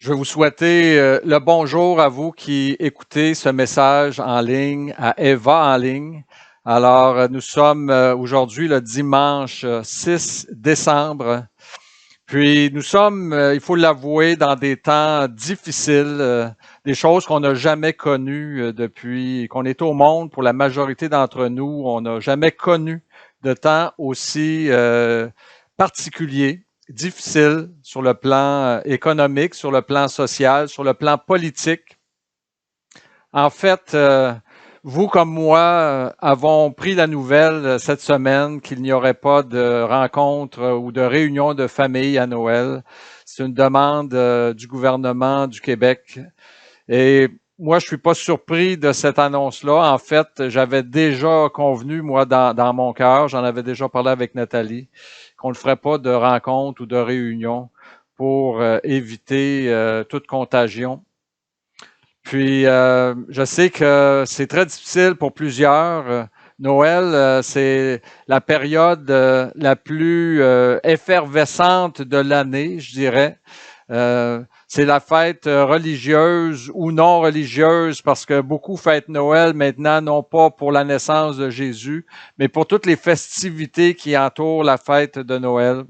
Je vais vous souhaiter le bonjour à vous qui écoutez ce message en ligne, à Eva en ligne. Alors, nous sommes aujourd'hui le dimanche 6 décembre. Puis, nous sommes, il faut l'avouer, dans des temps difficiles, des choses qu'on n'a jamais connues depuis qu'on est au monde. Pour la majorité d'entre nous, on n'a jamais connu de temps aussi particulier, difficile sur le plan économique, sur le plan social, sur le plan politique. En fait, vous comme moi avons pris la nouvelle cette semaine qu'il n'y aurait pas de rencontre ou de réunion de famille à Noël. C'est une demande du gouvernement du Québec. Et moi, je suis pas surpris de cette annonce-là. En fait, j'avais déjà convenu, moi, dans mon cœur, j'en avais déjà parlé avec Nathalie, qu'on ne ferait pas de rencontre ou de réunion pour éviter toute contagion. Puis, je sais que c'est très difficile pour plusieurs. Noël, c'est la période la plus effervescente de l'année, je dirais. C'est la fête religieuse ou non religieuse parce que beaucoup fêtent Noël maintenant, non pas pour la naissance de Jésus, mais pour toutes les festivités qui entourent la fête de Noël.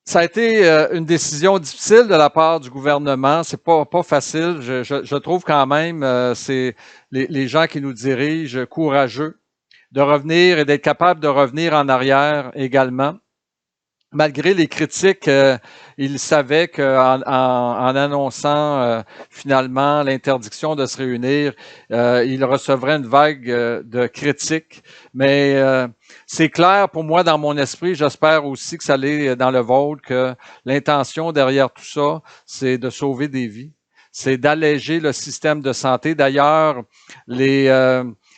Ça a été une décision difficile de la part du gouvernement. C'est pas facile. Je trouve quand même c'est les gens qui nous dirigent courageux de revenir et d'être capable de revenir en arrière également. Malgré les critiques, il savait qu'en en annonçant finalement l'interdiction de se réunir, il recevrait une vague de critiques. Mais c'est clair pour moi dans mon esprit, j'espère aussi que ça l'est dans le vôtre, que l'intention derrière tout ça, c'est de sauver des vies. C'est d'alléger le système de santé. D'ailleurs, les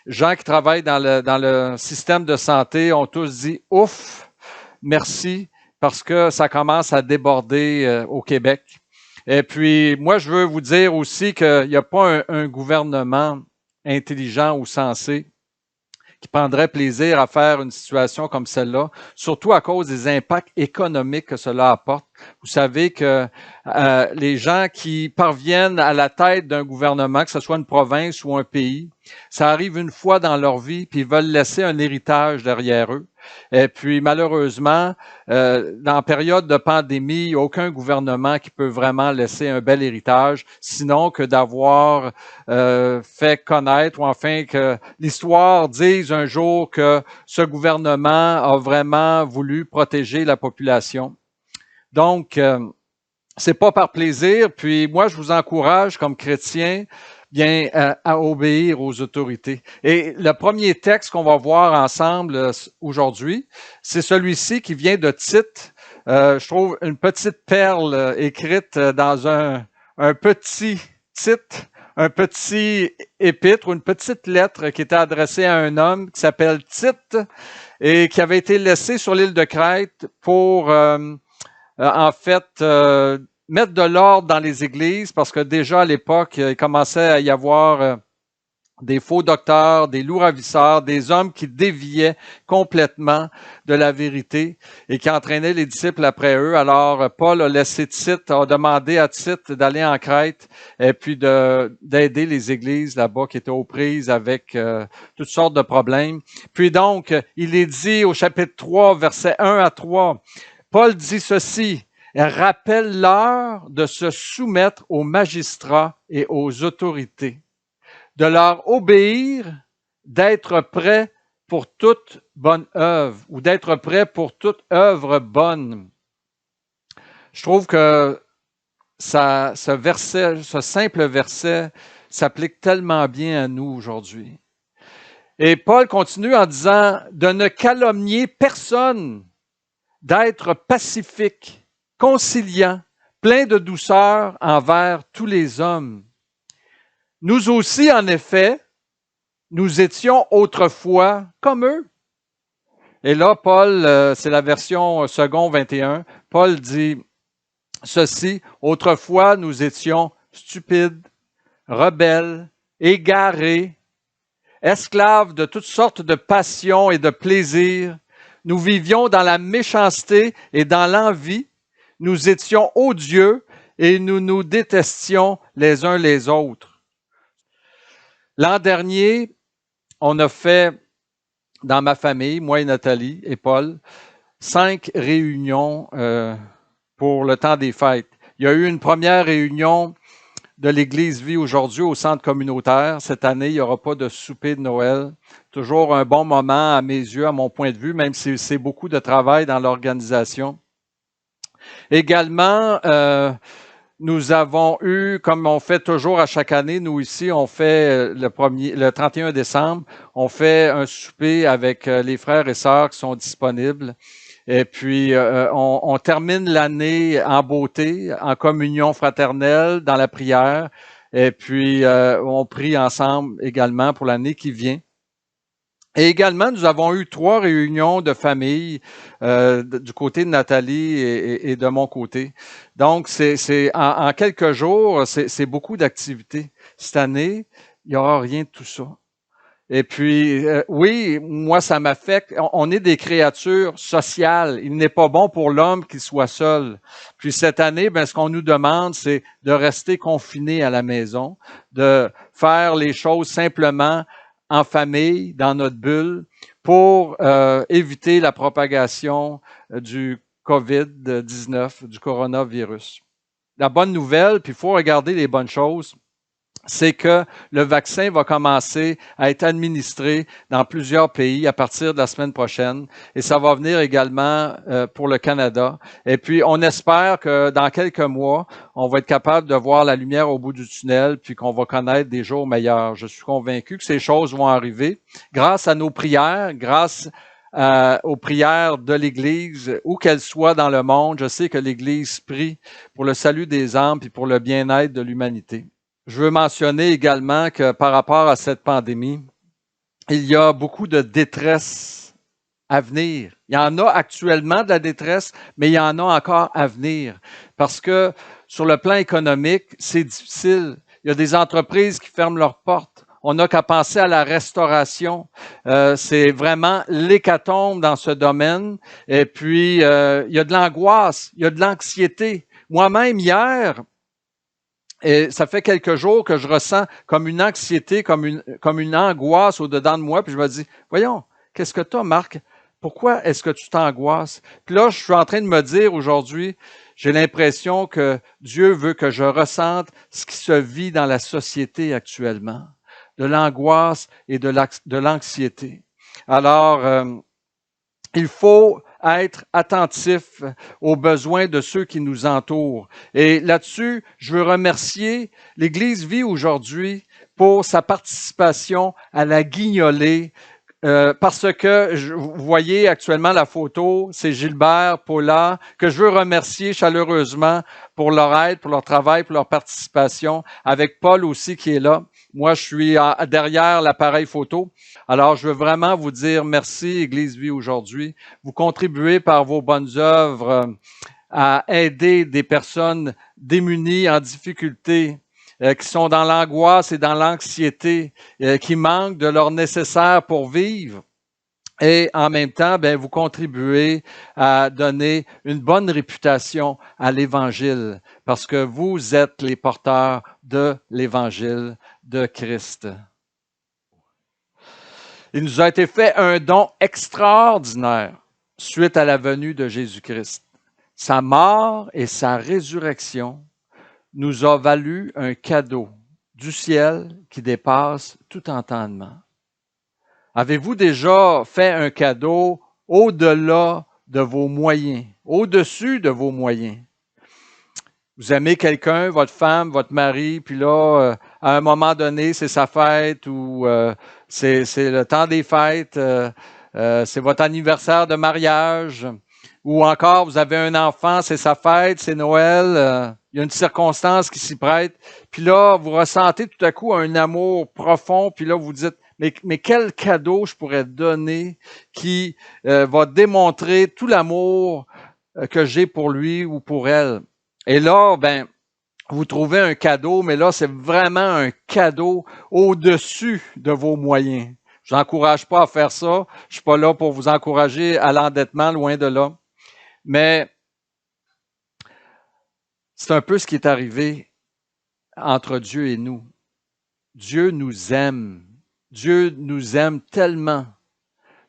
gens qui travaillent dans le système de santé ont tous dit « ouf, merci ». Parce que ça commence à déborder au Québec. Et puis, moi, je veux vous dire aussi qu'il n'y a pas un gouvernement intelligent ou sensé qui prendrait plaisir à faire une situation comme celle-là, surtout à cause des impacts économiques que cela apporte. Vous savez que les gens qui parviennent à la tête d'un gouvernement, que ce soit une province ou un pays, ça arrive une fois dans leur vie, puis ils veulent laisser un héritage derrière eux. Et puis, malheureusement, en période de pandémie, il n'y a aucun gouvernement qui peut vraiment laisser un bel héritage, sinon que d'avoir fait connaître, ou enfin que l'histoire dise un jour que ce gouvernement a vraiment voulu protéger la population. Donc, c'est pas par plaisir. Puis moi, je vous encourage comme chrétien bien à obéir aux autorités. Et le premier texte qu'on va voir ensemble aujourd'hui, c'est celui-ci qui vient de Tite. Je trouve une petite perle écrite dans un petit Tite, un petit épître ou une petite lettre qui était adressée à un homme qui s'appelle Tite et qui avait été laissé sur l'île de Crète pour en fait mettre de l'ordre dans les églises parce que déjà à l'époque, il commençait à y avoir des faux docteurs, des loups ravisseurs, des hommes qui déviaient complètement de la vérité et qui entraînaient les disciples après eux. Alors, Paul a laissé Tite, a demandé à Tite d'aller en Crète et puis d'aider les églises là-bas qui étaient aux prises avec toutes sortes de problèmes. Puis donc, il est dit au chapitre 3, versets 1 à 3, Paul dit ceci, « Rappelle-leur de se soumettre aux magistrats et aux autorités, de leur obéir, d'être prêt pour toute bonne œuvre ou d'être prêt pour toute œuvre bonne. » Je trouve que ce simple verset s'applique tellement bien à nous aujourd'hui. Et Paul continue en disant « De ne calomnier personne, d'être pacifique, conciliant, plein de douceur envers tous les hommes. Nous aussi, en effet, nous étions autrefois comme eux. » Et là, Paul, c'est la version second 21, Paul dit ceci, « Autrefois, nous étions stupides, rebelles, égarés, esclaves de toutes sortes de passions et de plaisirs. Nous vivions dans la méchanceté et dans l'envie. Nous étions odieux, et nous nous détestions les uns les autres. L'an dernier, on a fait, dans ma famille, moi et Nathalie et Paul, 5 réunions pour le temps des fêtes. Il y a eu une première réunion de l'Église Vie aujourd'hui au centre communautaire. Cette année, il n'y aura pas de souper de Noël. Toujours un bon moment à mes yeux, à mon point de vue, même si c'est beaucoup de travail dans l'organisation. Également, nous avons eu, comme on fait toujours à chaque année, nous ici, on fait le 31 décembre, on fait un souper avec les frères et sœurs qui sont disponibles. Et puis, on termine l'année en beauté, en communion fraternelle, dans la prière. Et puis, on prie ensemble également pour l'année qui vient. Et également, nous avons eu 3 réunions de famille du côté de Nathalie et de mon côté. Donc, en quelques jours, c'est beaucoup d'activités. Cette année, il n'y aura rien de tout ça. Et puis, oui, moi, ça m'affecte. On est des créatures sociales. Il n'est pas bon pour l'homme qu'il soit seul. Puis cette année, ben, ce qu'on nous demande, c'est de rester confinés à la maison, de faire les choses simplement en famille, dans notre bulle, pour éviter la propagation du COVID-19, du coronavirus. La bonne nouvelle, puis il faut regarder les bonnes choses, c'est que le vaccin va commencer à être administré dans plusieurs pays à partir de la semaine prochaine et ça va venir également pour le Canada. Et puis, on espère que dans quelques mois, on va être capable de voir la lumière au bout du tunnel puis qu'on va connaître des jours meilleurs. Je suis convaincu que ces choses vont arriver grâce à nos prières, grâce aux prières de l'Église, où qu'elle soit dans le monde. Je sais que l'Église prie pour le salut des âmes et pour le bien-être de l'humanité. Je veux mentionner également que par rapport à cette pandémie, il y a beaucoup de détresse à venir. Il y en a actuellement de la détresse, mais il y en a encore à venir. Parce que sur le plan économique, c'est difficile. Il y a des entreprises qui ferment leurs portes. On n'a qu'à penser à la restauration. C'est vraiment l'hécatombe dans ce domaine. Et puis, il y a de l'angoisse, il y a de l'anxiété. Moi-même, hier, et ça fait quelques jours que je ressens comme une anxiété, comme une angoisse au-dedans de moi. Puis je me dis, voyons, qu'est-ce que tu as, Marc? Pourquoi est-ce que tu t'angoisses? Puis là, je suis en train de me dire aujourd'hui, j'ai l'impression que Dieu veut que je ressente ce qui se vit dans la société actuellement, de l'angoisse et de l'anxiété. Alors, il faut être attentif aux besoins de ceux qui nous entourent. Et là-dessus, je veux remercier l'Église Vie aujourd'hui pour sa participation à la guignolée. Parce que vous voyez actuellement la photo, c'est Gilbert, Paula, que je veux remercier chaleureusement pour leur aide, pour leur travail, pour leur participation, avec Paul aussi qui est là. Moi, je suis derrière l'appareil photo. Alors, je veux vraiment vous dire merci, Église Vie aujourd'hui. Vous contribuez par vos bonnes œuvres à aider des personnes démunies, en difficulté, qui sont dans l'angoisse et dans l'anxiété, qui manquent de leur nécessaire pour vivre. Et en même temps, ben, vous contribuez à donner une bonne réputation à l'Évangile, parce que vous êtes les porteurs de l'Évangile de Christ. Il nous a été fait un don extraordinaire suite à la venue de Jésus-Christ. Sa mort et sa résurrection nous a valu un cadeau du ciel qui dépasse tout entendement. Avez-vous déjà fait un cadeau au-delà de vos moyens, au-dessus de vos moyens? Vous aimez quelqu'un, votre femme, votre mari, puis là, à un moment donné, c'est sa fête ou c'est le temps des fêtes, c'est votre anniversaire de mariage, ou encore vous avez un enfant, c'est sa fête, c'est Noël, il y a une circonstance qui s'y prête, puis là, vous ressentez tout à coup un amour profond, puis là, vous dites, mais quel cadeau je pourrais donner qui va démontrer tout l'amour que j'ai pour lui ou pour elle. Et là, ben, vous trouvez un cadeau, mais là, c'est vraiment un cadeau au-dessus de vos moyens. Je vous encourage pas à faire ça. Je suis pas là pour vous encourager à l'endettement, loin de là. Mais C'est un peu ce qui est arrivé entre Dieu et nous. Dieu nous aime. Dieu nous aime tellement.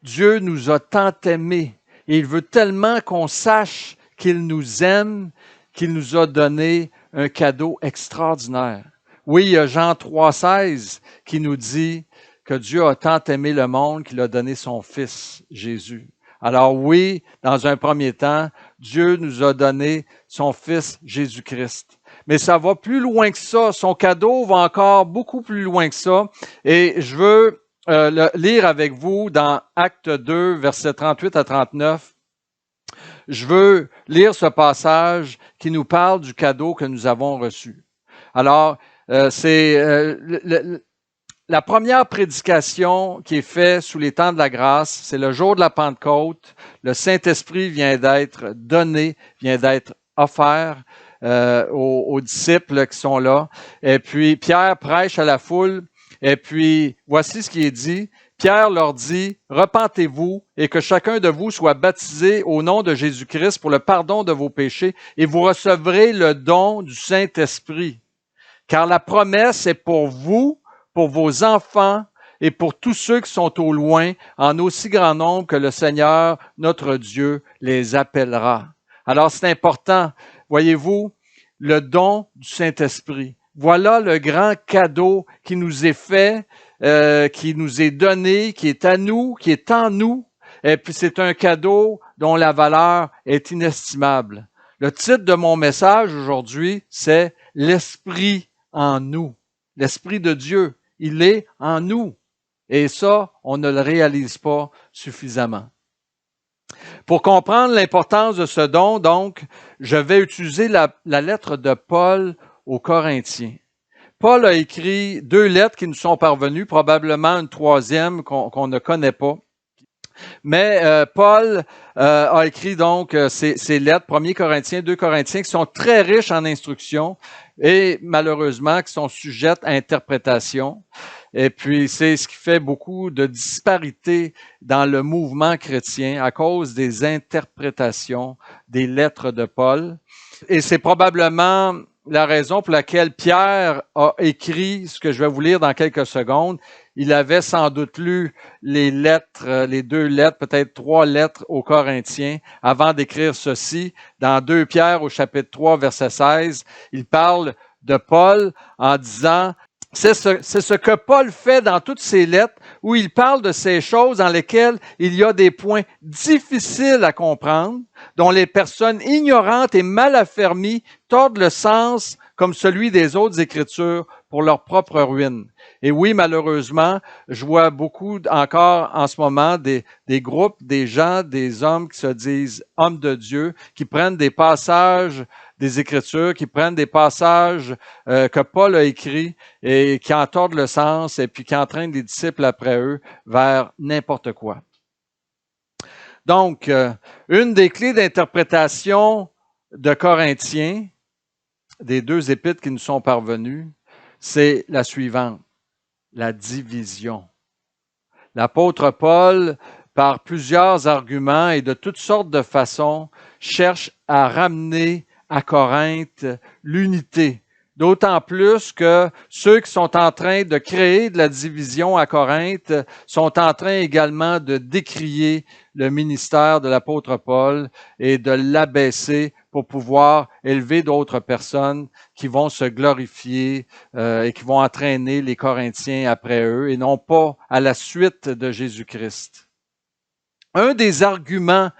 Dieu nous a tant aimés. Et il veut tellement qu'on sache qu'il nous aime, qu'il nous a donné un cadeau extraordinaire. Oui, il y a Jean 3,16 qui nous dit que Dieu a tant aimé le monde qu'il a donné son Fils, Jésus. Alors oui, dans un premier temps, Dieu nous a donné son Fils, Jésus-Christ. Mais ça va plus loin que ça. Son cadeau va encore beaucoup plus loin que ça. Et je veux le lire avec vous dans Acte 2, versets 38 à 39. Je veux lire ce passage qui nous parle du cadeau que nous avons reçu. Alors, c'est la première prédication qui est faite sous les temps de la grâce, c'est le jour de la Pentecôte. Le Saint-Esprit vient d'être donné, vient d'être offert aux disciples qui sont là. Et puis, Pierre prêche à la foule. Et puis, voici ce qui est dit. Pierre leur dit, « Repentez-vous et que chacun de vous soit baptisé au nom de Jésus-Christ pour le pardon de vos péchés et vous recevrez le don du Saint-Esprit. Car la promesse est pour vous, pour vos enfants et pour tous ceux qui sont au loin, en aussi grand nombre que le Seigneur, notre Dieu, les appellera. » Alors, c'est important. Voyez-vous, le don du Saint-Esprit. Voilà le grand cadeau qui nous est fait, qui nous est donné, qui est à nous, qui est en nous. Et puis, c'est un cadeau dont la valeur est inestimable. Le titre de mon message aujourd'hui, c'est « L'Esprit en nous ». L'Esprit de Dieu. Il est en nous. Et ça, on ne le réalise pas suffisamment. Pour comprendre l'importance de ce don, donc, je vais utiliser la lettre de Paul aux Corinthiens. Paul a écrit 2 lettres qui nous sont parvenues, probablement une troisième qu'on ne connaît pas. Mais Paul a écrit donc ces lettres, 1 Corinthiens, 2 Corinthiens, qui sont très riches en instructions et malheureusement qui sont sujettes à interprétation. Et puis, c'est ce qui fait beaucoup de disparités dans le mouvement chrétien à cause des interprétations des lettres de Paul. Et c'est probablement la raison pour laquelle Pierre a écrit ce que je vais vous lire dans quelques secondes. Il avait sans doute lu les lettres, les 2 lettres, peut-être 3 lettres aux Corinthiens avant d'écrire ceci. Dans 2 Pierre au chapitre 3, verset 16, il parle de Paul en disant... C'est ce que Paul fait dans toutes ses lettres, où il parle de ces choses dans lesquelles il y a des points difficiles à comprendre, dont les personnes ignorantes et mal affermies tordent le sens comme celui des autres Écritures pour leur propre ruine. Et oui, malheureusement, je vois beaucoup encore en ce moment des groupes, des gens, des hommes qui se disent hommes de Dieu, qui prennent des passages des Écritures, qui prennent des passages que Paul a écrits et qui en tordent le sens et puis qui entraînent les disciples après eux vers n'importe quoi. Donc, une des clés d'interprétation de Corinthiens, des 2 épîtres qui nous sont parvenus, c'est la suivante, la division. L'apôtre Paul, par plusieurs arguments et de toutes sortes de façons, cherche à ramener à Corinthe l'unité. D'autant plus que ceux qui sont en train de créer de la division à Corinthe sont en train également de décrier le ministère de l'apôtre Paul et de l'abaisser pour pouvoir élever d'autres personnes qui vont se glorifier et qui vont entraîner les Corinthiens après eux et non pas à la suite de Jésus-Christ. Un des arguments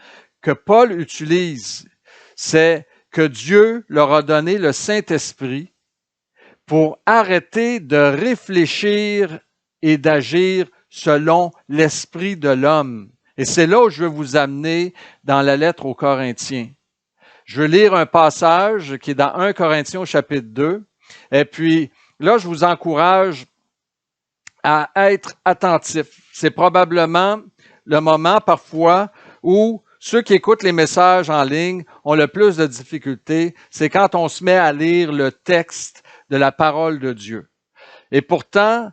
que Paul utilise, c'est que Dieu leur a donné le Saint-Esprit pour arrêter de réfléchir et d'agir selon l'esprit de l'homme. Et c'est là où je veux vous amener dans la lettre aux Corinthiens. Je veux lire un passage qui est dans 1 Corinthiens au chapitre 2. Et puis là, je vous encourage à être attentif. C'est probablement le moment parfois où ceux qui écoutent les messages en ligne ont le plus de difficultés. C'est quand on se met à lire le texte de la parole de Dieu. Et pourtant,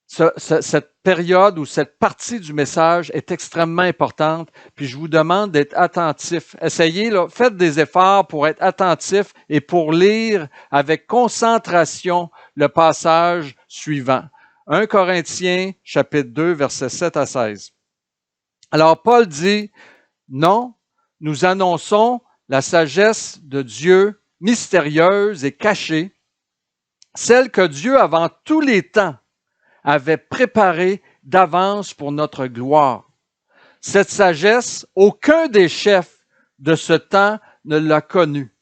cette période ou cette partie du message est extrêmement importante, puis je vous demande d'être attentif. Essayez, là, faites des efforts pour être attentif et pour lire avec concentration le passage suivant. 1 Corinthiens, chapitre 2, versets 7 à 16. Alors, Paul dit, non, nous annonçons la sagesse de Dieu mystérieuse et cachée, celle que Dieu, avant tous les temps, avait préparée d'avance pour notre gloire. Cette sagesse, aucun des chefs de ce temps ne l'a connue,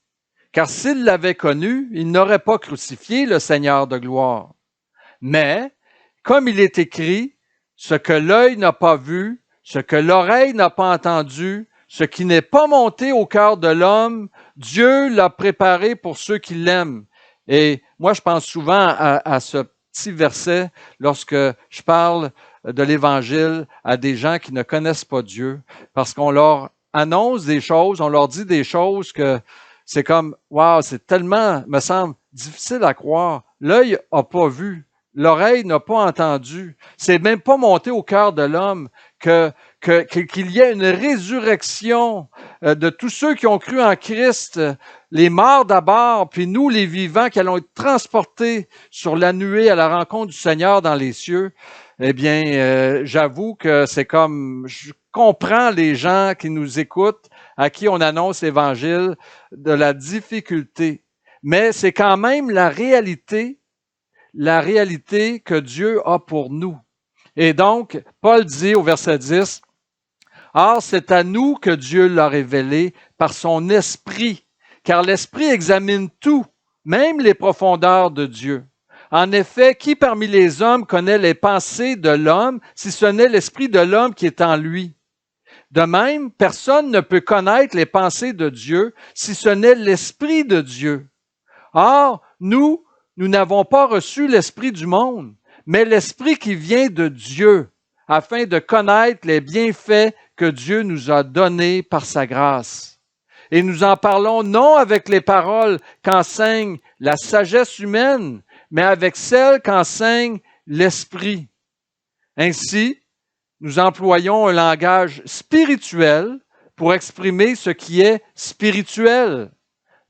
car s'il l'avait connue, il n'aurait pas crucifié le Seigneur de gloire. Mais, comme il est écrit, ce que l'œil n'a pas vu, ce que l'oreille n'a pas entendu, ce qui n'est pas monté au cœur de l'homme, Dieu l'a préparé pour ceux qui l'aiment. Et moi, je pense souvent à ce petit verset lorsque je parle de l'Évangile à des gens qui ne connaissent pas Dieu, parce qu'on leur annonce des choses, on leur dit des choses que c'est comme, wow, c'est tellement, me semble, difficile à croire. L'œil n'a pas vu, l'oreille n'a pas entendu, c'est même pas monté au cœur de l'homme qu'il y ait une résurrection de tous ceux qui ont cru en Christ, les morts d'abord, puis nous, les vivants, qui allons être transportés sur la nuée à la rencontre du Seigneur dans les cieux. Eh bien, j'avoue que c'est comme, je comprends les gens qui nous écoutent, à qui on annonce l'Évangile, de la difficulté. Mais c'est quand même la réalité que Dieu a pour nous. Et donc, Paul dit au verset 10, « Or, c'est à nous que Dieu l'a révélé par son Esprit, car l'Esprit examine tout, même les profondeurs de Dieu. En effet, qui parmi les hommes connaît les pensées de l'homme, si ce n'est l'Esprit de l'homme qui est en lui? De même, personne ne peut connaître les pensées de Dieu, si ce n'est l'Esprit de Dieu. Or, nous n'avons pas reçu l'Esprit du monde, mais l'Esprit qui vient de Dieu, afin de connaître les bienfaits que Dieu nous a donnés par sa grâce. Et nous en parlons non avec les paroles qu'enseigne la sagesse humaine, mais avec celles qu'enseigne l'Esprit. Ainsi, nous employons un langage spirituel pour exprimer ce qui est spirituel.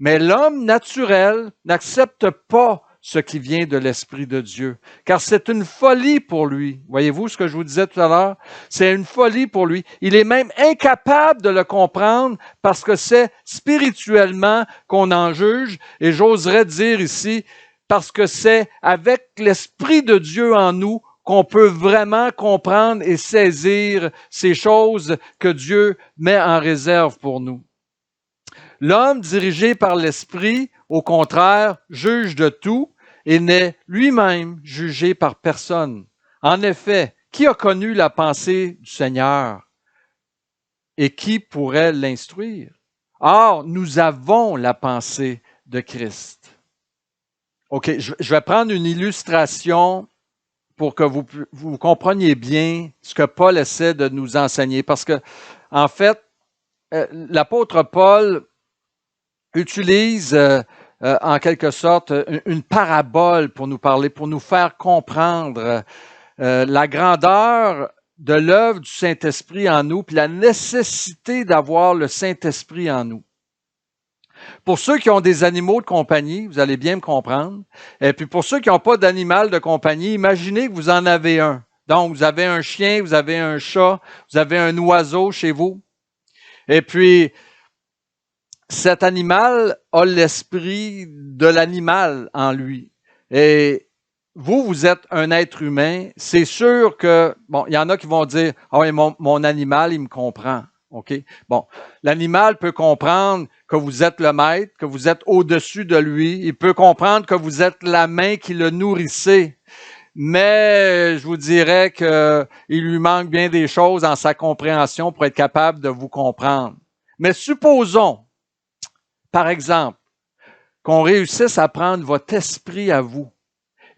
Mais l'homme naturel n'accepte pas ce qui vient de l'Esprit de Dieu, car c'est une folie pour lui. Voyez-vous ce que je vous disais tout à l'heure? C'est une folie pour lui. Il est même incapable de le comprendre parce que c'est spirituellement qu'on en juge, et j'oserais dire ici, parce que c'est avec l'Esprit de Dieu en nous qu'on peut vraiment comprendre et saisir ces choses que Dieu met en réserve pour nous. L'homme dirigé par l'Esprit, au contraire, juge de tout et n'est lui-même jugé par personne. En effet, qui a connu la pensée du Seigneur et qui pourrait l'instruire? Or, nous avons la pensée de Christ. OK, je vais prendre une illustration pour que vous compreniez bien ce que Paul essaie de nous enseigner. Parce que, en fait, l'apôtre Paul utilise en quelque sorte une parabole pour nous parler, pour nous faire comprendre la grandeur de l'œuvre du Saint-Esprit en nous, puis la nécessité d'avoir le Saint-Esprit en nous. Pour ceux qui ont des animaux de compagnie, vous allez bien me comprendre. Et puis pour ceux qui n'ont pas d'animal de compagnie, imaginez que vous en avez un. Donc, vous avez un chien, vous avez un chat, vous avez un oiseau chez vous. Et puis, cet animal a l'esprit de l'animal en lui. Et vous êtes un être humain. C'est sûr que, bon, il y en a qui vont dire, « Ah oui, mon animal, il me comprend. » OK? Bon, l'animal peut comprendre que vous êtes le maître, que vous êtes au-dessus de lui. Il peut comprendre que vous êtes la main qui le nourrissait. Mais je vous dirais qu'il lui manque bien des choses dans sa compréhension pour être capable de vous comprendre. Mais supposons, par exemple, qu'on réussisse à prendre votre esprit à vous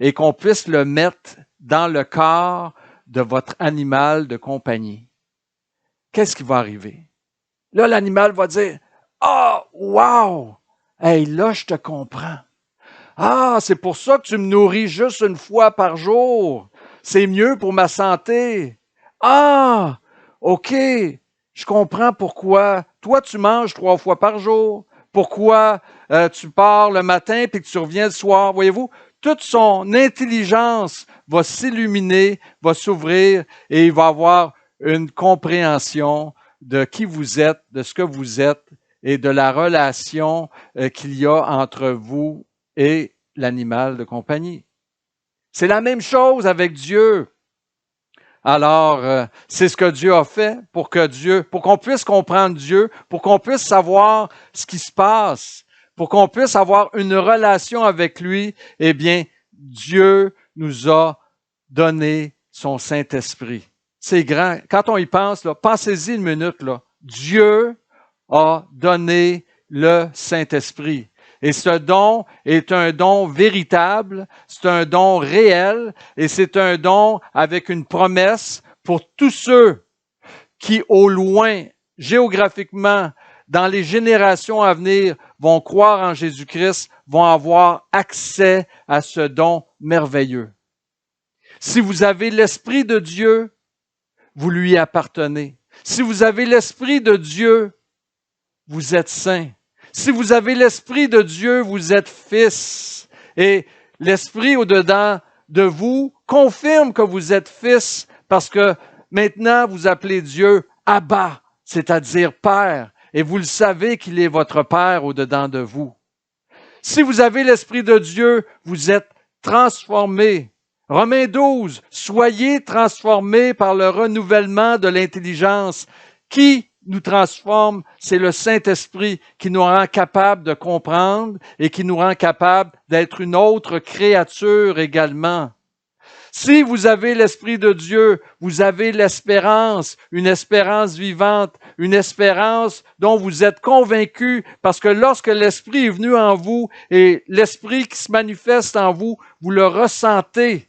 et qu'on puisse le mettre dans le corps de votre animal de compagnie. Qu'est-ce qui va arriver? Là, l'animal va dire, « Ah, wow! Hey, là, je te comprends. Ah, c'est pour ça que tu me nourris juste une fois par jour. c'est mieux pour ma santé. Ah, OK, je comprends pourquoi. Toi, tu manges 3 fois par jour. Pourquoi tu pars le matin puis que tu reviens le soir. Voyez-vous, toute son intelligence va s'illuminer, va s'ouvrir et il va avoir une compréhension de qui vous êtes, de ce que vous êtes et de la relation qu'il y a entre vous et l'animal de compagnie. C'est la même chose avec Dieu. Alors, c'est ce que Dieu a fait pour qu'on puisse comprendre Dieu, pour qu'on puisse savoir ce qui se passe, pour qu'on puisse avoir une relation avec lui. Eh bien, Dieu nous a donné son Saint-Esprit. C'est grand. Quand on y pense, là, pensez-y une minute, là. Dieu a donné le Saint-Esprit. Et ce don est un don véritable, c'est un don réel et c'est un don avec une promesse pour tous ceux qui, au loin, géographiquement, dans les générations à venir, vont croire en Jésus-Christ, vont avoir accès à ce don merveilleux. Si vous avez l'Esprit de Dieu, vous lui appartenez. Si vous avez l'Esprit de Dieu, vous êtes saints. Si vous avez l'Esprit de Dieu, vous êtes fils. Et l'Esprit au-dedans de vous confirme que vous êtes fils parce que maintenant vous appelez Dieu Abba, c'est-à-dire Père. Et vous le savez qu'il est votre Père au-dedans de vous. Si vous avez l'Esprit de Dieu, vous êtes transformés. Romains 12, soyez transformés par le renouvellement de l'intelligence. Qui nous transforme? C'est le Saint-Esprit qui nous rend capables de comprendre et qui nous rend capables d'être une autre créature également. Si vous avez l'Esprit de Dieu, vous avez l'espérance, une espérance vivante, une espérance dont vous êtes convaincus parce que lorsque l'Esprit est venu en vous et l'Esprit qui se manifeste en vous, vous le ressentez.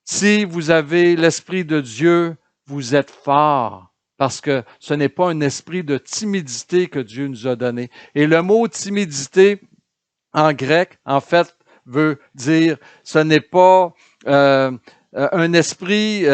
Si vous avez l'Esprit de Dieu, vous êtes forts parce que ce n'est pas un esprit de timidité que Dieu nous a donné. Et le mot timidité en grec, en fait, veut dire ce n'est pas un esprit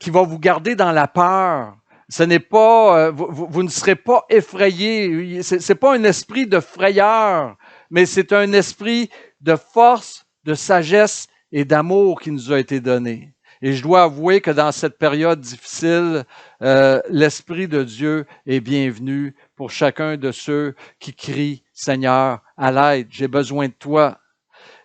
qui va vous garder dans la peur. Ce n'est pas, vous ne serez pas effrayé. C'est pas un esprit de frayeur, mais c'est un esprit de force, de sagesse et d'amour qui nous a été donné. Et je dois avouer que dans cette période difficile, l'Esprit de Dieu est bienvenu pour chacun de ceux qui crient « Seigneur, à l'aide, j'ai besoin de toi ».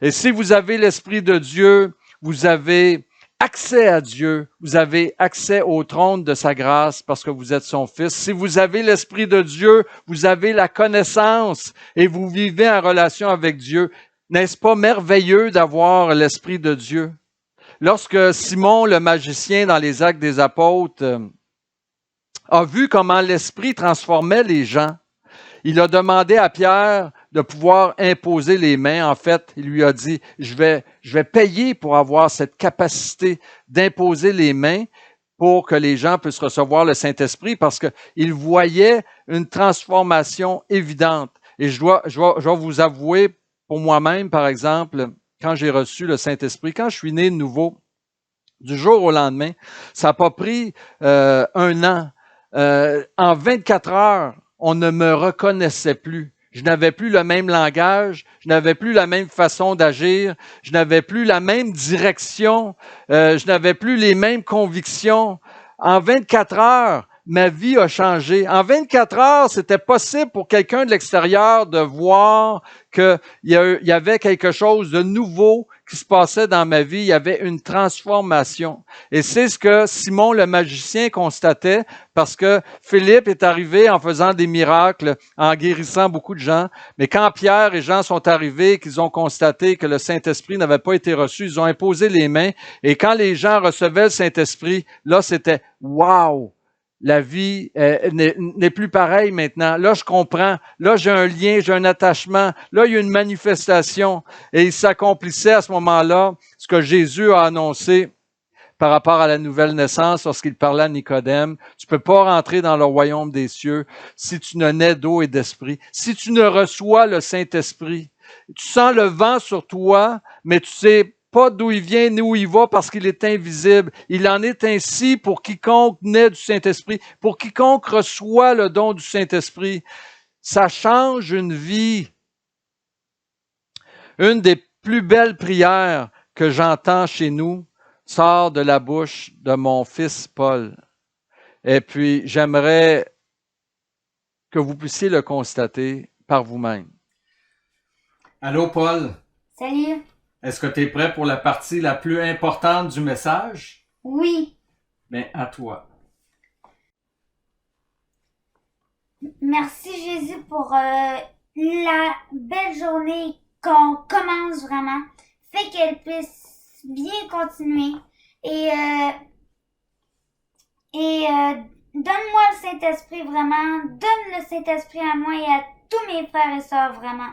Et si vous avez l'Esprit de Dieu, vous avez accès à Dieu, vous avez accès au trône de sa grâce parce que vous êtes son fils. Si vous avez l'Esprit de Dieu, vous avez la connaissance et vous vivez en relation avec Dieu. N'est-ce pas merveilleux d'avoir l'Esprit de Dieu? Lorsque Simon, le magicien, dans les Actes des Apôtres, a vu comment l'Esprit transformait les gens, il a demandé à Pierre de pouvoir imposer les mains. En fait, il lui a dit, je vais payer pour avoir cette capacité d'imposer les mains pour que les gens puissent recevoir le Saint-Esprit parce qu'il voyait une transformation évidente. Et je dois vous avouer, pour moi-même, par exemple, quand j'ai reçu le Saint-Esprit, quand je suis né de nouveau, du jour au lendemain, ça n'a pas pris 1 an. En 24 heures, on ne me reconnaissait plus. Je n'avais plus le même langage, je n'avais plus la même façon d'agir, je n'avais plus la même direction, je n'avais plus les mêmes convictions. En 24 heures, ma vie a changé. En 24 heures, c'était possible pour quelqu'un de l'extérieur de voir qu'il y avait quelque chose de nouveau qui se passait dans ma vie. Il y avait une transformation. Et c'est ce que Simon le magicien constatait parce que Philippe est arrivé en faisant des miracles, en guérissant beaucoup de gens. Mais quand Pierre et Jean sont arrivés, qu'ils ont constaté que le Saint-Esprit n'avait pas été reçu, ils ont imposé les mains. Et quand les gens recevaient le Saint-Esprit, là, c'était « wow ». La vie n'est plus pareille maintenant. Là, je comprends. Là, j'ai un lien, j'ai un attachement. Là, il y a une manifestation. Et il s'accomplissait à ce moment-là ce que Jésus a annoncé par rapport à la nouvelle naissance lorsqu'il parlait à Nicodème. Tu peux pas rentrer dans le royaume des cieux si tu ne nais d'eau et d'esprit. Si tu ne reçois le Saint-Esprit. Tu sens le vent sur toi, mais tu sais pas d'où il vient ni où il va parce qu'il est invisible. Il en est ainsi pour quiconque naît du Saint-Esprit, pour quiconque reçoit le don du Saint-Esprit. Ça change une vie. Une des plus belles prières que j'entends chez nous sort de la bouche de mon fils Paul. Et puis, j'aimerais que vous puissiez le constater par vous-même. Allô, Paul? Salut. Est-ce que tu es prêt pour la partie la plus importante du message? Oui. Bien, à toi. Merci Jésus pour la belle journée qu'on commence vraiment. Fais qu'elle puisse bien continuer. Et donne-moi le Saint-Esprit vraiment. Donne le Saint-Esprit à moi et à tous mes frères et sœurs vraiment.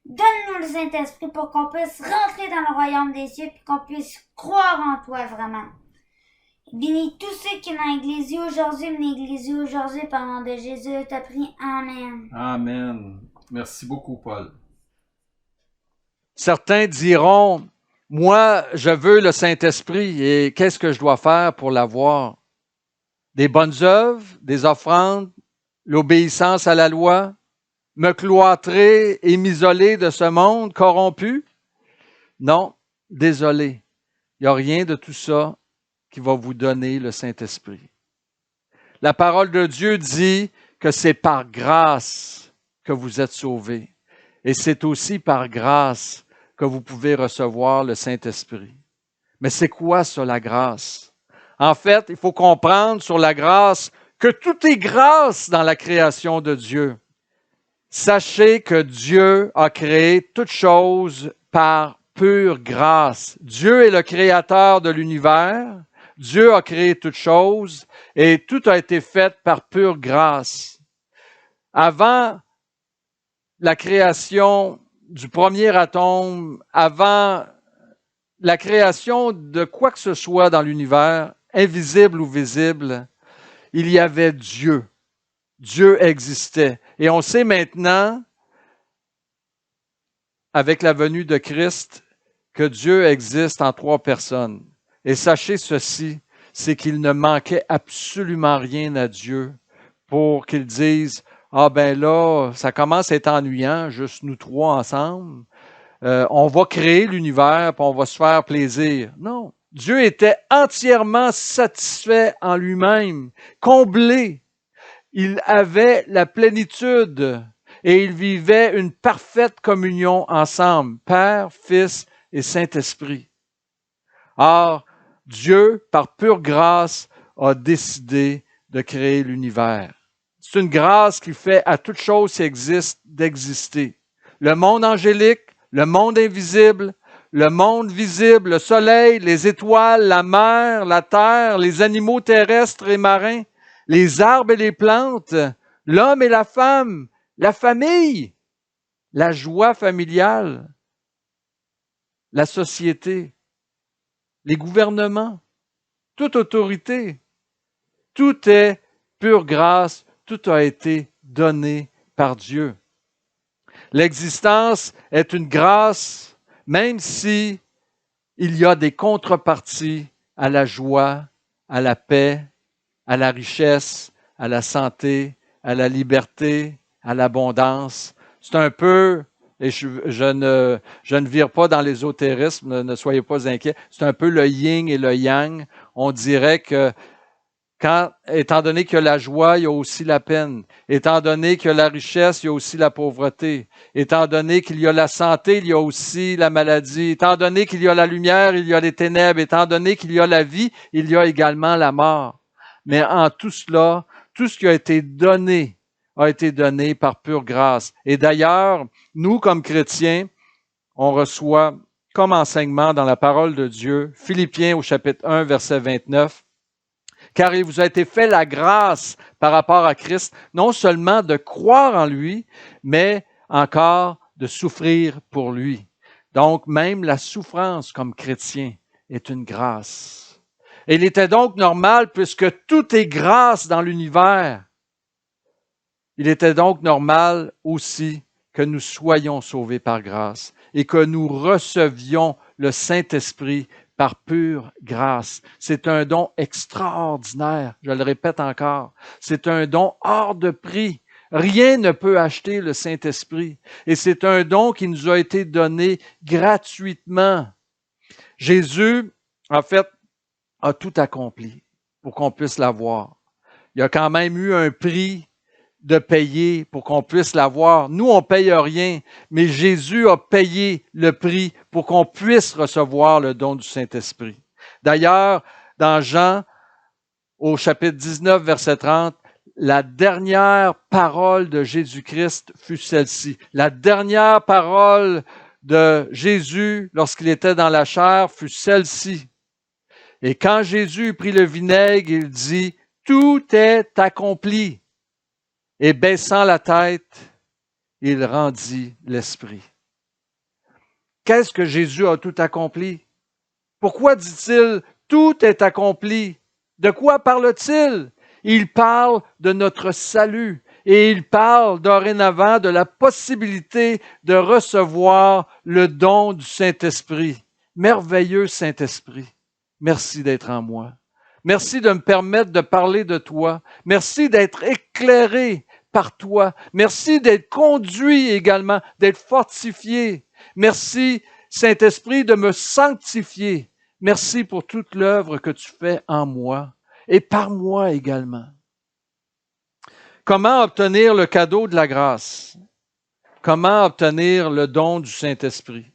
Donne-nous le Saint-Esprit pour qu'on puisse rentrer dans le royaume des cieux et qu'on puisse croire en toi vraiment. Bénis tous ceux qui ont l'Église aujourd'hui, par le nom de Jésus, t'as pris. Amen. Amen. Merci beaucoup, Paul. Certains diront, moi, je veux le Saint-Esprit et qu'est-ce que je dois faire pour l'avoir? Des bonnes œuvres, des offrandes, l'obéissance à la loi, me cloîtrer et m'isoler de ce monde corrompu? Non, désolé. Il n'y a rien de tout ça qui va vous donner le Saint-Esprit. La parole de Dieu dit que c'est par grâce que vous êtes sauvés. Et c'est aussi par grâce que vous pouvez recevoir le Saint-Esprit. Mais c'est quoi ça, la grâce? En fait, il faut comprendre sur la grâce que tout est grâce dans la création de Dieu. Sachez que Dieu a créé toutes choses par pure grâce. Dieu est le créateur de l'univers. Dieu a créé toutes choses et tout a été fait par pure grâce. Avant la création du premier atome, avant la création de quoi que ce soit dans l'univers, invisible ou visible, il y avait Dieu. Dieu existait. Et on sait maintenant, avec la venue de Christ, que Dieu existe en 3 personnes. Et sachez ceci, c'est qu'il ne manquait absolument rien à Dieu pour qu'il dise « Ah ben là, ça commence à être ennuyant, juste nous 3 ensemble. On va créer l'univers puis on va se faire plaisir. » Non, Dieu était entièrement satisfait en lui-même, comblé. Il avait la plénitude et ils vivaient une parfaite communion ensemble, Père, Fils et Saint-Esprit. Or, Dieu, par pure grâce, a décidé de créer l'univers. C'est une grâce qui fait à toute chose qui existe d'exister. Le monde angélique, le monde invisible, le monde visible, le soleil, les étoiles, la mer, la terre, les animaux terrestres et marins, les arbres et les plantes, l'homme et la femme, la famille, la joie familiale, la société, les gouvernements, toute autorité. Tout est pure grâce, tout a été donné par Dieu. L'existence est une grâce, même si il y a des contreparties à la joie, à la paix, à la richesse, à la santé, à la liberté, à l'abondance. C'est un peu, et je ne vire pas dans l'ésotérisme, ne soyez pas inquiets, c'est un peu le yin et le yang. On dirait que étant donné qu'il y a la joie, il y a aussi la peine. Étant donné qu'il y a la richesse, il y a aussi la pauvreté. Étant donné qu'il y a la santé, il y a aussi la maladie. Étant donné qu'il y a la lumière, il y a les ténèbres. Étant donné qu'il y a la vie, il y a également la mort. Mais en tout cela, tout ce qui a été donné par pure grâce. Et d'ailleurs, nous, comme chrétiens, on reçoit comme enseignement dans la parole de Dieu, Philippiens au chapitre 1, verset 29, car il vous a été fait la grâce par rapport à Christ, non seulement de croire en lui, mais encore de souffrir pour lui. Donc, même la souffrance comme chrétien est une grâce. Et il était donc normal, puisque tout est grâce dans l'univers, il était donc normal aussi que nous soyons sauvés par grâce et que nous recevions le Saint-Esprit par pure grâce. C'est un don extraordinaire, je le répète encore. C'est un don hors de prix. Rien ne peut acheter le Saint-Esprit. Et c'est un don qui nous a été donné gratuitement. Jésus, en fait, a tout accompli pour qu'on puisse l'avoir. Il y a quand même eu un prix de payer pour qu'on puisse l'avoir. Nous, on ne paye rien, mais Jésus a payé le prix pour qu'on puisse recevoir le don du Saint-Esprit. D'ailleurs, dans Jean, au chapitre 19, verset 30, la dernière parole de Jésus-Christ fut celle-ci. La dernière parole de Jésus, lorsqu'il était dans la chair, fut celle-ci. Et quand Jésus prit le vinaigre, il dit, « Tout est accompli. » Et baissant la tête, il rendit l'esprit. Qu'est-ce que Jésus a tout accompli? Pourquoi dit-il « Tout est accompli » ? De quoi parle-t-il? Il parle de notre salut et il parle dorénavant de la possibilité de recevoir le don du Saint-Esprit. Merveilleux Saint-Esprit, merci d'être en moi. Merci de me permettre de parler de toi. Merci d'être éclairé par toi. Merci d'être conduit également, d'être fortifié. Merci, Saint-Esprit, de me sanctifier. Merci pour toute l'œuvre que tu fais en moi et par moi également. Comment obtenir le cadeau de la grâce? Comment obtenir le don du Saint-Esprit?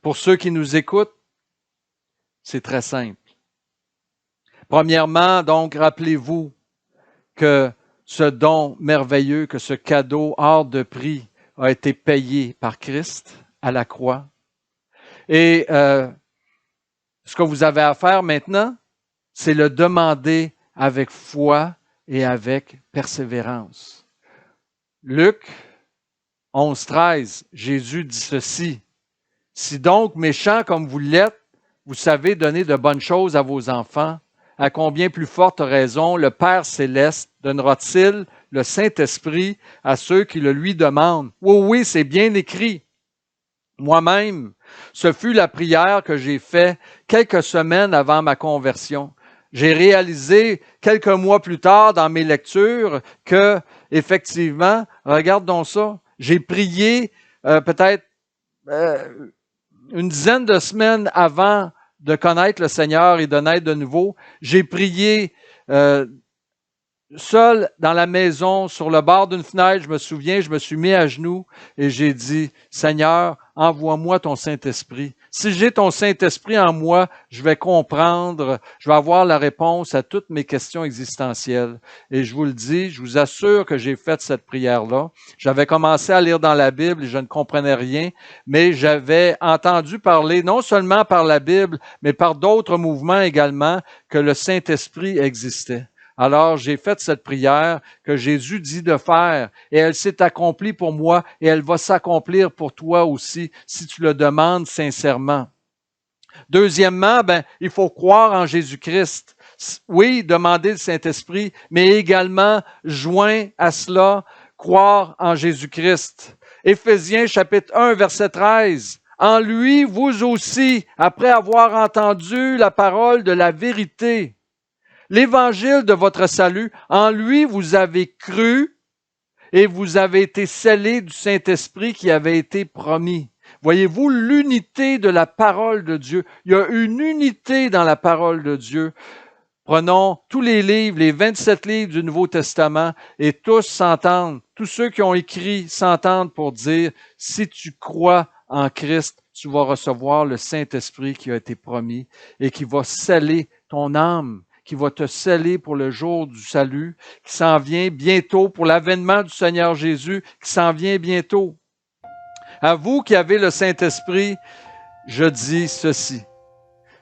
Pour ceux qui nous écoutent, c'est très simple. Premièrement, donc, rappelez-vous que ce don merveilleux, que ce cadeau hors de prix a été payé par Christ à la croix. Et ce que vous avez à faire maintenant, c'est le demander avec foi et avec persévérance. Luc 11:13, Jésus dit ceci, « Si donc, méchants comme vous l'êtes, vous savez donner de bonnes choses à vos enfants, à combien plus forte raison le Père céleste donnera-t-il le Saint-Esprit à ceux qui le lui demandent? » Oui, c'est bien écrit. Moi-même, ce fut la prière que j'ai faite quelques semaines avant ma conversion. J'ai réalisé quelques mois plus tard dans mes lectures que, effectivement, regarde donc ça, j'ai prié peut-être une dizaine de semaines avant de connaître le Seigneur et de naître de nouveau. J'ai prié seul dans la maison, sur le bord d'une fenêtre, je me souviens, je me suis mis à genoux et j'ai dit, « Seigneur, envoie-moi ton Saint-Esprit. Si j'ai ton Saint-Esprit en moi, je vais comprendre, je vais avoir la réponse à toutes mes questions existentielles. » Et je vous le dis, je vous assure que j'ai fait cette prière-là. J'avais commencé à lire dans la Bible et je ne comprenais rien, mais j'avais entendu parler, non seulement par la Bible, mais par d'autres mouvements également, que le Saint-Esprit existait. Alors, j'ai fait cette prière que Jésus dit de faire et elle s'est accomplie pour moi et elle va s'accomplir pour toi aussi si tu le demandes sincèrement. Deuxièmement, il faut croire en Jésus-Christ. Oui, demander le Saint-Esprit, mais également joint à cela, croire en Jésus-Christ. Éphésiens chapitre 1, verset 13. En lui, vous aussi, après avoir entendu la parole de la vérité, l'évangile de votre salut, en lui vous avez cru et vous avez été scellés du Saint-Esprit qui avait été promis. Voyez-vous l'unité de la parole de Dieu. Il y a une unité dans la parole de Dieu. Prenons tous les livres, les 27 livres du Nouveau Testament et tous s'entendent. Tous ceux qui ont écrit s'entendent pour dire, si tu crois en Christ, tu vas recevoir le Saint-Esprit qui a été promis et qui va sceller ton âme, qui va te sceller pour le jour du salut, qui s'en vient bientôt, pour l'avènement du Seigneur Jésus, qui s'en vient bientôt. À vous qui avez le Saint-Esprit, je dis ceci.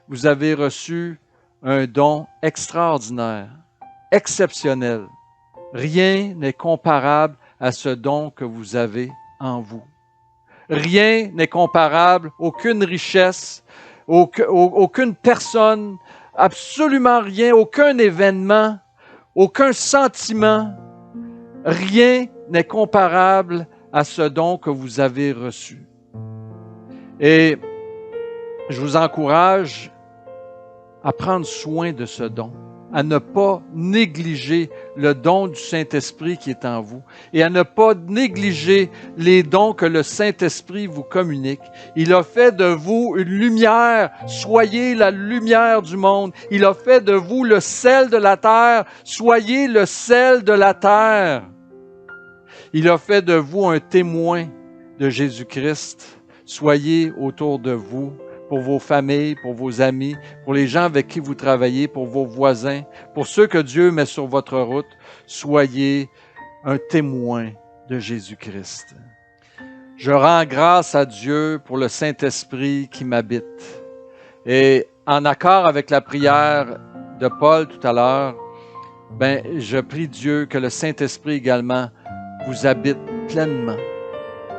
Vous avez reçu un don extraordinaire, exceptionnel. Rien n'est comparable à ce don que vous avez en vous. Rien n'est comparable, aucune richesse, aucune personne, absolument rien, aucun événement, aucun sentiment, rien n'est comparable à ce don que vous avez reçu. Et je vous encourage à prendre soin de ce don, à ne pas négliger le don du Saint-Esprit qui est en vous et à ne pas négliger les dons que le Saint-Esprit vous communique. Il a fait de vous une lumière, soyez la lumière du monde. Il a fait de vous le sel de la terre, soyez le sel de la terre. Il a fait de vous un témoin de Jésus-Christ, soyez autour de vous, pour vos familles, pour vos amis, pour les gens avec qui vous travaillez, pour vos voisins, pour ceux que Dieu met sur votre route, soyez un témoin de Jésus-Christ. Je rends grâce à Dieu pour le Saint-Esprit qui m'habite. Et en accord avec la prière de Paul tout à l'heure, je prie Dieu que le Saint-Esprit également vous habite pleinement.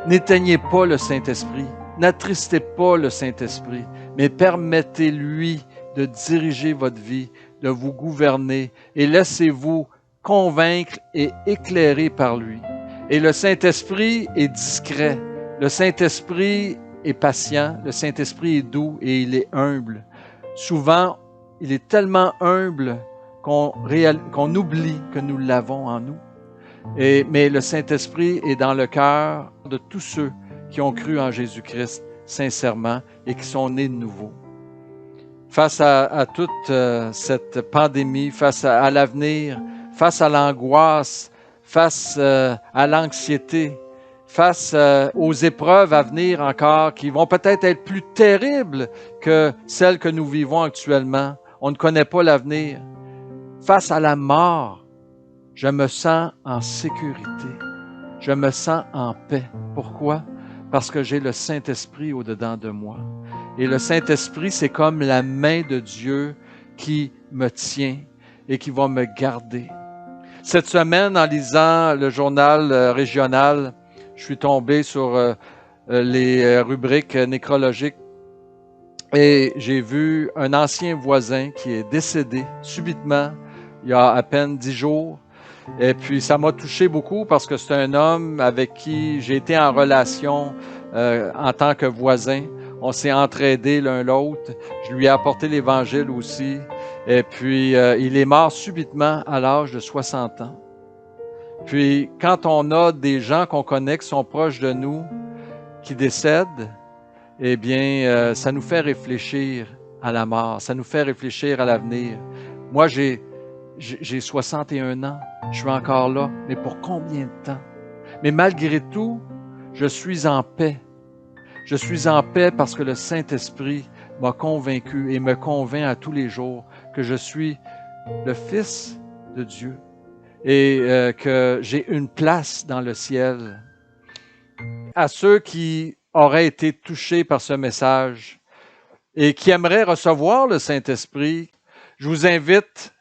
N'éteignez pas le Saint-Esprit. N'attristez pas le Saint-Esprit, mais permettez-lui de diriger votre vie, de vous gouverner et laissez-vous convaincre et éclairer par lui. Et le Saint-Esprit est discret, le Saint-Esprit est patient, le Saint-Esprit est doux et il est humble. Souvent, il est tellement humble qu'on oublie que nous l'avons en nous. Mais le Saint-Esprit est dans le cœur de tous ceux qui ont cru en Jésus-Christ sincèrement et qui sont nés de nouveau. Face à toute cette pandémie, face à l'avenir, face à l'angoisse, face à l'anxiété, face aux épreuves à venir encore qui vont peut-être être plus terribles que celles que nous vivons actuellement. On ne connaît pas l'avenir. Face à la mort, je me sens en sécurité. Je me sens en paix. Pourquoi? Parce que j'ai le Saint-Esprit au-dedans de moi. Et le Saint-Esprit, c'est comme la main de Dieu qui me tient et qui va me garder. Cette semaine, en lisant le journal régional, je suis tombé sur les rubriques nécrologiques et j'ai vu un ancien voisin qui est décédé subitement il y a à peine 10 jours. Et puis, ça m'a touché beaucoup parce que c'est un homme avec qui j'ai été en relation en tant que voisin. On s'est entraidés l'un l'autre. Je lui ai apporté l'Évangile aussi. Et puis, il est mort subitement à l'âge de 60 ans. Puis, quand on a des gens qu'on connaît qui sont proches de nous, qui décèdent, eh bien, ça nous fait réfléchir à la mort. Ça nous fait réfléchir à l'avenir. Moi, j'ai 61 ans. Je suis encore là, mais pour combien de temps? Mais malgré tout, je suis en paix. Je suis en paix parce que le Saint-Esprit m'a convaincu et me convainc à tous les jours que je suis le Fils de Dieu et que j'ai une place dans le ciel. À ceux qui auraient été touchés par ce message et qui aimeraient recevoir le Saint-Esprit, je vous invite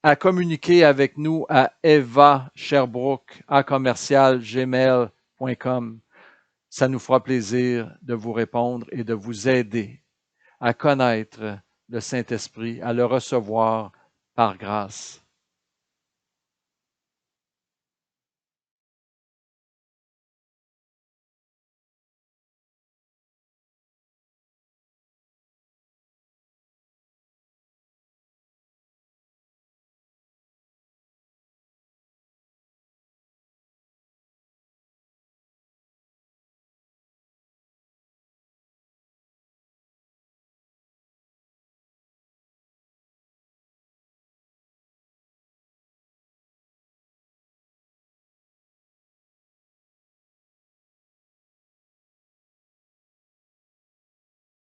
à communiquer avec nous à eva.sherbrooke@gmail.com. Ça nous fera plaisir de vous répondre et de vous aider à connaître le Saint-Esprit, à le recevoir par grâce.